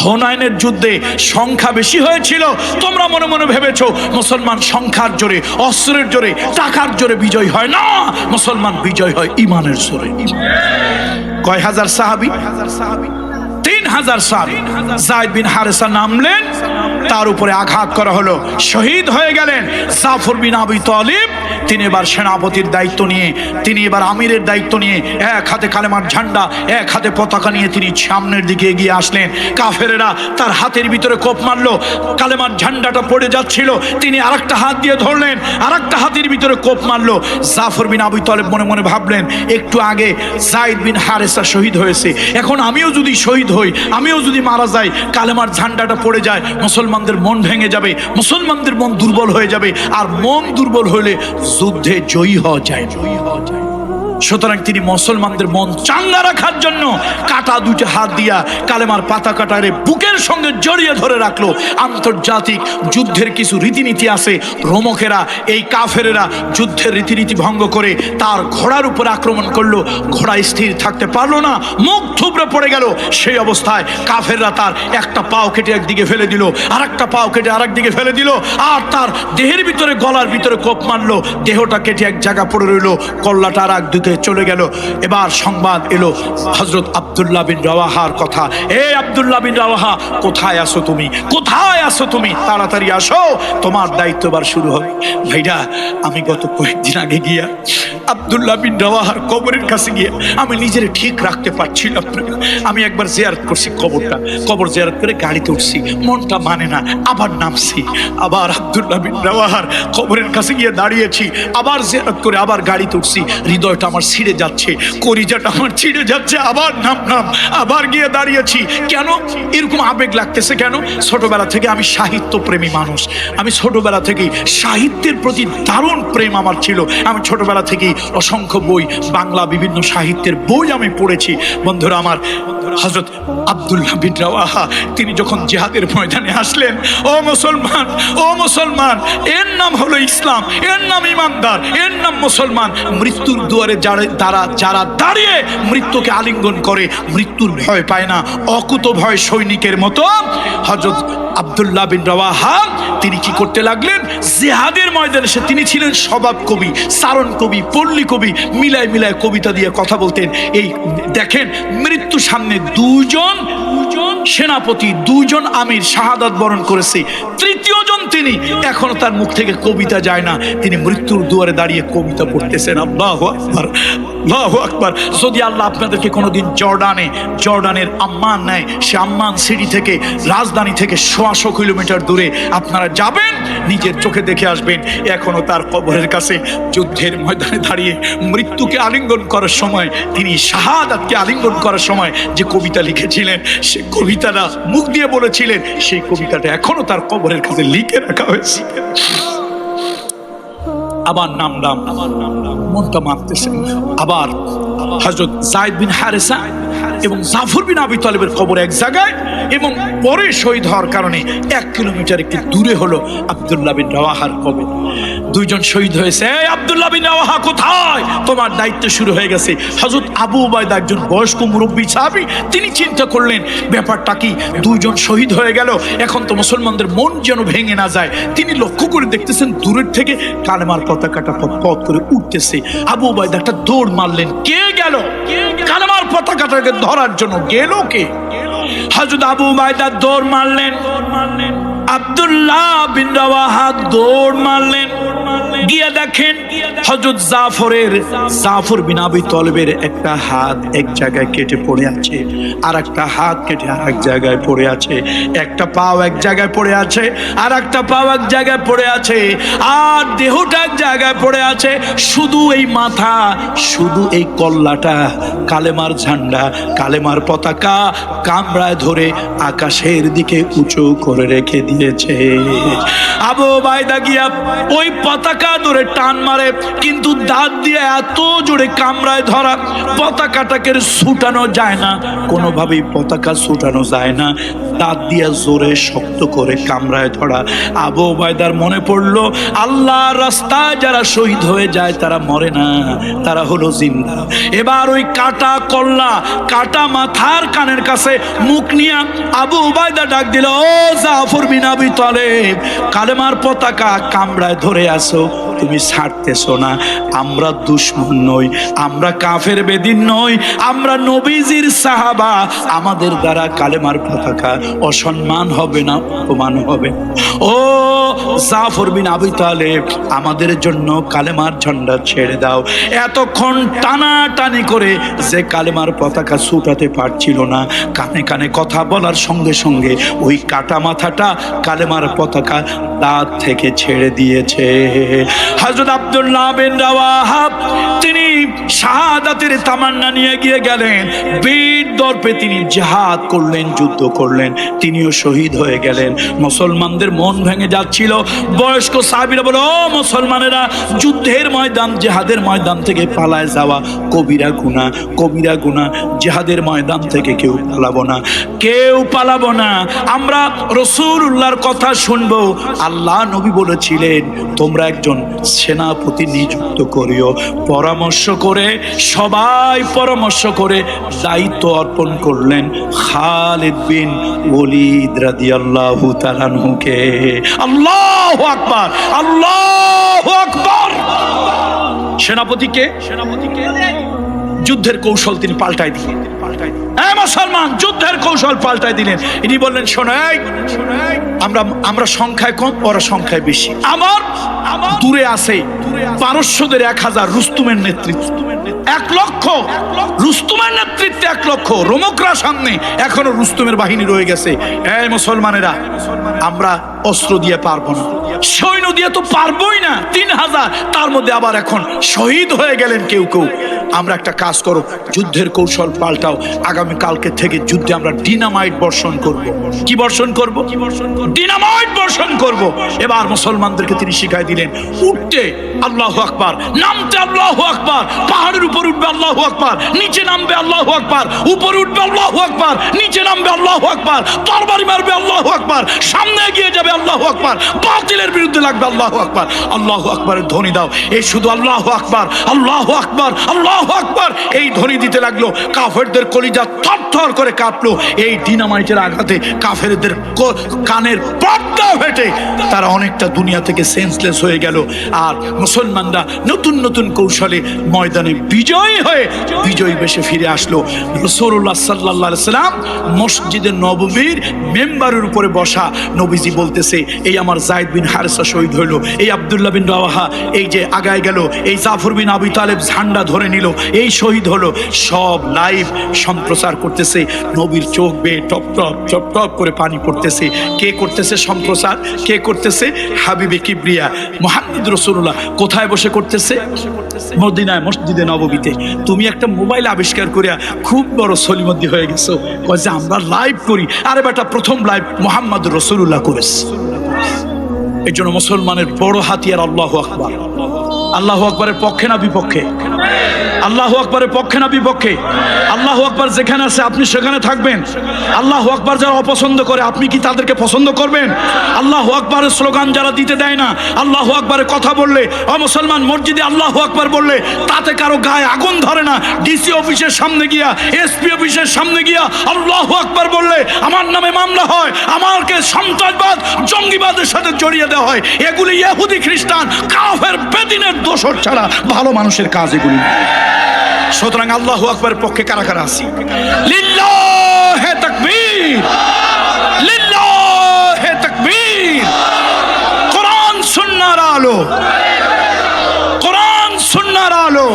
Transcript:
হুনাইনের যুদ্ধে সংখ্যা বেশি হয়েছিল, তোমরা মনে মনে ভেবেছো মুসলমান সংখ্যার জোরে, অস্ত্রের জোরে, টাকার জোরে বিজয় হয় না, মুসলমান বিজয় হয় ইমানের জোরে। কয় হাজার সাহাবী? 3000 সাহাবী। যায়েদ বিন হারেসা নামলেন, তার উপরে আঘাত করা হলো, শহীদ হয়ে গেলেন জাফর বিন আবি তালিব। তিনি এবার সেনাপতির দায়িত্ব নিয়ে, তিনি এবার আমিরের দায়িত্ব নিয়ে, এক হাতে কালেমার ঝান্ডা, এক হাতে পতাকা নিয়ে তিনি সামনের দিকে এগিয়ে আসলেন। কাফেরেরা তার হাতের ভিতরে কোপ মারলো, কালেমার ঝান্ডাটা পড়ে যাচ্ছিল, তিনি আরেকটা হাত দিয়ে ধরলেন, আরেকটা হাতের ভিতরে কোপ মারলো। জাফর বিন আবি তালিব মনে মনে ভাবলেন, একটু আগে যায়েদ বিন হারেসা শহীদ হয়েছে, এখন আমিও যদি শহীদ হই, আমিও যদি মারা যাই, কালেমার ঝান্ডাটা পড়ে যায়, মুসলমানদের মন ভেঙে যাবে, মুসলমানদের মন দুর্বল হয়ে যাবে, আর মন দুর্বল হলে যুদ্ধে জয়ী হওয়া যায়। সুতরাং তিনি মুসলমানদের মন চাঙ্গা রাখার জন্য কাটা দুইটা হাত দিয়া কালেমার পতাকাটারে বুকের সঙ্গে জড়িয়ে ধরে রাখলো। আন্তর্জাতিক যুদ্ধের কিছু রীতিনীতি আছে, রোমকেরা, এই কাফেরেরা যুদ্ধের রীতিনীতি ভঙ্গ করে তার ঘোড়ার উপর আক্রমণ করলো, ঘোড়া স্থির থাকতে পারলো না, মুখ থুবড়ে পড়ে গেল। সেই অবস্থায় কাফেররা তার একটা পাও কেটে একদিকে ফেলে দিল, আর একটা পাও কেটে আরেক দিকে ফেলে দিল, আর তার দেহের ভিতরে, গলার ভিতরে কোপ মারলো, দেহটা কেটে এক জায়গা পড়ে রইল, কল্লাটা আর এক দিকে চলে গেল। এবার সংবাদ এলো হযরত আব্দুল্লাহ বিন রাওয়াহার কথা। এ আব্দুল্লাহ বিন রাওয়াহা, কোথায় আসো তুমি, কোথায় আসো তুমি, তাড়াতাড়ি আসো, তোমার দায়িত্ব এবার শুরু হবে। ভাইরা, আমি গত কয়েকদিন আগে গিয়া আব্দুল্লাহ বিন রাওয়াহার কবরের কাছে গিয়ে আমি নিজের ঠিক রাখতে পারছিলাম না। আমি একবার জিয়ারত করছি কবরটা, কবর জিয়ারত করে গাড়িতে উঠছি, মনটা মানে না, আবার নামছি, আবার আব্দুল্লাহ বিন রাওয়াহার কবরের কাছে গিয়ে দাঁড়িয়েছি, আবার জিয়ারত করে আবার গাড়িতে উঠছি, হৃদয়টা আমার ছিঁড়ে যাচ্ছে, কলিজাটা আমার ছিঁড়ে যাচ্ছে, আবার নামলাম, আবার গিয়ে দাঁড়িয়েছি। কেন এরকম আবেগ লাগতেছে কেন? ছোটবেলা থেকে আমি সাহিত্য প্রেমী মানুষ, আমি ছোটবেলা থেকেই সাহিত্যের প্রতি দারুণ প্রেম আমার ছিল। আমি ছোটবেলা থেকেই অসংখ্য বই, বাংলা বিভিন্ন সাহিত্যের বই আমি পড়েছি। বন্ধুরা আমার, হযরত আব্দুল্লাহ বিন রাওয়াহা তিনি যখন জিহাদের ময়দানে আসলেন, ও মুসলমান, ও মুসলমান, এর নাম হলো ইসলাম, এর নাম ইমানদার, এর নাম মুসলমান। মৃত্যুর দুয়ারে যারা দাঁড়িয়ে মৃত্যুকে আলিঙ্গন করে, মৃত্যুর ভয় পায় না, অকুত ভয় সৈনিকের মতো হযরত আব্দুল্লাহ বিন রাওয়াহা তিনি কি করতে লাগলেন? জিহাদের ময়দানে তিনি ছিলেন স্বভাব কবি, সারণ কবি, পল্লী কবি, মিলায় মিলায় কবিতা দিয়ে কথা বলতেন। এই দেখেন, মৃত্যু সামনে দুজন সেনাপতি, দুজন আমির শাহাদাত বরণ করেছে, তৃতীয় জন তিনি, এখনো তার মুখ থেকে কবিতা যায় না, তিনি মৃত্যুর দুয়ারে দাঁড়িয়ে কবিতা পড়তেছেন। আল্লাহু আকবার, আল্লাহু আকবার। যদি আল্লাহ আপনাদেরকে কোনোদিন জর্ডানের আম্মান নেয়, সে আম্মান সিটি থেকে, রাজধানী থেকে 100 কিলোমিটার দূরে আপনারা যাবেন, নিজের চোখে দেখে আসবেন, এখনো তার কবরের কাছে যুদ্ধের ময়দানে দাঁড়িয়ে মৃত্যুকে আলিঙ্গন করার সময়, তিনি শাহাদাতকে আলিঙ্গন করার সময় যে কবিতা লিখেছিলেন, সে কবিতাটা মুখ দিয়ে বলেছিলেন, সেই কবিতাটা এখনো তার কবরের কাছে লিখে রাখা হয়েছে। আবার নামলাম, মনটা মানতেছে। আবার হযরত যায়েদ বিন হারেসা এবং জাফর বিন আবি তালিবের কবর এক জায়গায়, এবং পরে শহীদ হওয়ার কারণে 1 কিলোমিটার একটু দূরে হলো আব্দুল্লাহ বিন রাওয়াহার কবর। দুইজন শহীদ হয়েছে। এই আব্দুল্লাহ বিন রাওয়াহা কোথায়? তোমার দায়িত্ব শুরু হয়ে গেছে। হযরত আবু উবাইদা একজন বয়স্ক মুরব্বী সাহাবী, তিনি চিন্তা করলেন ব্যাপারটা কি, দুইজন শহীদ হয়ে গেল, এখন তো মুসলমানদের মন যেন ভেঙে না যায়। তিনি লক্ষ্য করে দেখতেছেন দূরের থেকে কালেমার পতাকাটা পথ করে উঠতেছে। আবু উবাইদা একটা দৌড় মারলেন, কে গেল কালেমার পতাকাটাকে ধরার জন্য? গেল কে? হযরত আবু উবাইদা দৌড় মারলেন, আব্দুল্লাহ বিন রাওয়াহা দৌড় মারলেন, গিয়ে দেখেন হযরত জাফর বিন আবি তালিবের একটা হাত এক জায়গায় কেটে পড়ে আছে, আর একটা হাত কেটে আর এক জায়গায় পড়ে আছে, একটা পাও এক জায়গায় পড়ে আছে, আর একটা পাও এক জায়গায় পড়ে আছে, আর দেহটা এক জায়গায় পড়ে আছে, শুধু এই মাথা, শুধু এই কল্লাটা কালেমার ঝান্ডা, কালেমার পতাকা কামড়ায় ধরে আকাশের দিকে উঁচু করে রেখে দিয়েছে। আবু উবাইদা গিয়া ওই পতাকা ধরে টান মারে, কিন্তু দাঁত দিয়ে এত জোরে কামড়ায় ধরা, পতাকাটাকে ছুটানো যায় না, কোনোভাবেই পতাকা ছুটানো যায় না। দাঁত দিয়ে জোরে শক্ত করে কামড়ায় ধরা। আবু উবাইদার মনে পড়লো আল্লাহর রাস্তায় যারা শহীদ হয়ে যায় তারা মরে না, তারা হলো জিন্দা। এবার ওই কাটা কল্লা কাটা মাথার কানের কাছে মুখ নিয়ে আবু উবাইদা ডাক দিল, ও জাফর বিন আবি তালেব, কালেমার পতাকা কামড়ায় ধরে আসো, তুমি ছাড়তেছো না। আমরা দুশমন নই, আমরা কাফের বেদিন নই, আমরা নবীজির সাহাবা। আমাদের দ্বারা কালেমার পতাকা অসম্মান হবে না, অপমান হবে। ও জাফর বিন আবি তালেব, আমাদের জন্য কালেমার ঝান্ডা ছেড়ে দাও। এতক্ষণ টানাটানি করে যে কালেমার পতাকা ছুটাতে পারছিল না, কানে কানে কথা বলার সঙ্গে সঙ্গে ওই কাটা মাথাটা কালেমার পতাকা দাঁত থেকে ছেড়ে দিয়েছে। হযরত আব্দুল্লাহ বিন রাওয়াহা তিনি শাহাদাতের তামান্না নিয়ে গিয়ে গেলেন, বীর দর্পে তিনি জিহাদ করলেন, যুদ্ধ করলেন, তিনিও শহীদ হয়ে গেলেন। মুসলমানদের মন ভেঙে যাচ্ছিল। বয়স্ক সাহাবীরা বলে, ও মুসলমানেরা, যুদ্ধের ময়দান জিহাদের ময়দান থেকে পালায় যাওয়া কবিরা গুনাহ, কবিরা গুনাহ। জিহাদের ময়দান থেকে কেউ পালাবো না, কেউ পালাবো না। আমরা রাসূলুল্লাহর কথা শুনবো। আল্লাহ নবী বলেছিলেন তোমরা একজন সেনাপতি নিযুক্ত করিও। পরামর্শ করে সবাই পরামর্শ করে দায়িত্ব অর্পণ করলেন খালিদ বিন ওলীদ রাদিয়াল্লাহু তাআলা আনহুকে। আল্লাহু আকবার, আল্লাহু আকবার। সেনাপতিকে যুদ্ধের কৌশল তিনি পাল্টাই দিলেন। মুসলমান যুদ্ধের কৌশল পাল্টাই দিলেন। ইনি বললেন, শোনো, আমরা সংখ্যায় কম, ওরা সংখ্যায় বেশি। আমার দূরে আছে পারস্যদের 1000, রুস্তুমের নেতৃত্ব 1 লক্ষ, রুস্তুমের নেতৃত্বে 1 লক্ষ। রোমকরা সামনে, এখনো রুস্তুমের বাহিনী রয়ে গেছে। এই মুসলমানেরা, আমরা অস্ত্র দিয়ে পারবো না, সৈন্য দিয়ে তো পারবোই না। 3000, তার মধ্যে আবার এখন শহীদ হয়ে গেলেন কেউ কেউ। আমরা একটা কাজ করো, যুদ্ধের কৌশল পাল্টাও। আগামী কালকে থেকে যুদ্ধে আমরা ডিনামাইট বর্ষণ করব। কি বর্ষণ করব? ডিনামাইট বর্ষণ করব। এবার মুসলমানদেরকে তিনি শিখাই দিলেন, উঠতে আল্লাহু আকবার, নামতে আল্লাহু আকবার। পাহাড়ের উপর উঠবে আল্লাহু আকবার, নিচে নামবে আল্লাহু আকবার। উপরে উঠবে আল্লাহু আকবার, নিচে নামবে আল্লাহু আকবার। তরবারি মারবে আল্লাহু আকবার, সামনে এগিয়ে যাবে আল্লাহু আকবার, বাতিলের বিরুদ্ধে লাগবে আল্লাহু আকবার। আল্লাহু আকবারের ধ্বনি দাও। এই শুধু আল্লাহু আকবার, আল্লাহু আকবার, আল্লাহু আকবার এই ধ্বনি দিতে লাগলো। কাফেরদের কলিজা থরথর করে কাঁপলো। এই ডিনামাইটের আঘাতে কাফেরদের কানের পর্দা ফেটে তারা অনেকটা দুনিয়া থেকে সেন্সলেস হয়ে গেল। আর মুসলমানরা নতুন নতুন কৌশলে ময়দানে বিজয়ী হয়ে বিজয়ী বেশে ফিরে আসলো। রাসূলুল্লাহ সাল্লাল্লাহু আলাইহি সাল্লাম মসজিদে নববীর মেম্বারের উপরে বসা। নবীজি বলতেছে, এই আমার যায়েদ বিন হারেসা শহীদ হইল, এই আব্দুল্লাহ বিন রাওয়াহা এই যে আগায় গেল, এই জাফর বিন আবি তালেব ঝান্ডা ধরে নিল, এই শহীদ হলো। সব লাইভ সম্প্রচার করতেছে। নবীর চোখ বেয়ে টপ টপ টপ টপ করে পানি পড়তেছে। কে করতেছে সম্প্রচার? কে করতেছে? হাবিবে কিবরিয়া মুহাম্মদ রাসূলুল্লাহ। কোথায় বসে করতেছে? মদিনায়, মসজিদে নববীতে। তুমি একটা মোবাইল আবিষ্কার করিয়া খুব বড় সলিমদ্দি হয়ে গেছো, কয় যে আমরা লাইভ করি। আরে বেটা, প্রথম লাইভ মুহাম্মদ রাসূলুল্লাহ করেছে। এই জন্য মুসলমানের বড় হাতিয়ার আল্লাহু আকবার। আল্লাহু আকবরের পক্ষে না বিপক্ষে? আল্লাহু আকবরের পক্ষে না বিপক্ষে? আল্লাহু আকবার যেখানে আছে আপনি সেখানে থাকবেন। আল্লাহু আকবার যারা অপছন্দ করে আপনি কি তাদেরকে পছন্দ করবেন? আল্লাহু আকবারের স্লোগান যারা দিতে দেয় না, আল্লাহু আকবারের কথা বললে, মুসলমান মসজিদে আল্লাহু আকবার বললে তাতে কারো গায়ে আগুন ধরে না। ডিসি অফিসের সামনে গিয়া, এসপি অফিসের সামনে গিয়া আল্লাহু আকবার বললে আমার নামে মামলা হয়, আমাকে সন্ত্রাসবাদ জঙ্গিবাদের সাথে জড়িয়ে দেওয়া হয়। এগুলি ইহুদি খ্রিস্টান কাফের বেদিনের দোষর ছাড়া ভালো মানুষের কাজ এগুলি। সুতরাং আল্লাহু আকবারের পক্ষে কারা কারা আছে? লিল্লাহে তাকবীর, লিল্লাহে তাকবীর। কোরআন সুন্নাহর আলো, কোরআন সুন্নাহর আলো।